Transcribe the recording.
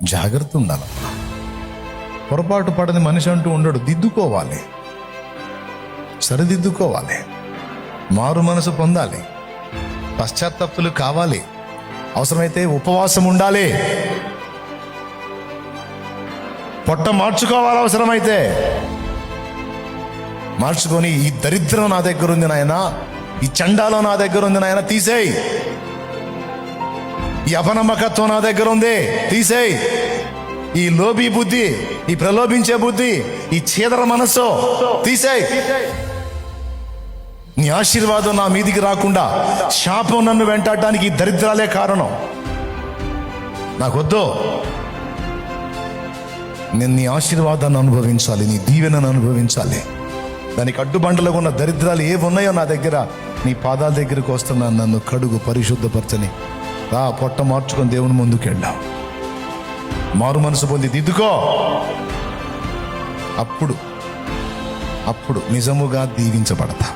జాగ్రత్త ఉండాలి. పొరపాటు పడని మనిషి అంటూ ఉండడు. దిద్దుకోవాలి, సరిదిద్దుకోవాలి, మారు మనసు పొందాలి, పశ్చాత్తాపములు కావాలి, అవసరమైతే ఉపవాసం ఉండాలి, పొట్ట మార్చుకోవాలి, అవసరమైతే మార్చుకొని ఈ దరిద్రం నా దగ్గర ఉంది నాయన, ఈ చండాలం నా దగ్గర ఉంది నాయన, తీసేయి. ఈ అపనమ్మకత్వం నా దగ్గర ఉంది, తీసేయి. ఈ లోభి బుద్ధి, ఈ ప్రలోభించే బుద్ధి, ఈ చీదర మనస్సు తీసేయి. నీ ఆశీర్వాదం నా మీదికి రాకుండా శాపం నన్ను వెంటాడటానికి ఈ దరిద్రాలే కారణం. నాకొద్దు. నేను నీ ఆశీర్వాదాన్ని అనుభవించాలి, నీ దీవెనను అనుభవించాలి. దానికి అడ్డుబండలుగా ఉన్న దరిద్రాలు ఏవి ఉన్నాయో నా దగ్గర, నీ పాదాల దగ్గరికి వస్తున్నాను. నన్ను కడుగు, పరిశుద్ధపరచని రా. పొట్ట మార్చుకొని దేవుని ముందుకు వెళ్ళాం. మారు మనసు పొంది దిద్దుకో. అప్పుడు నిజముగా దీవించబడతా.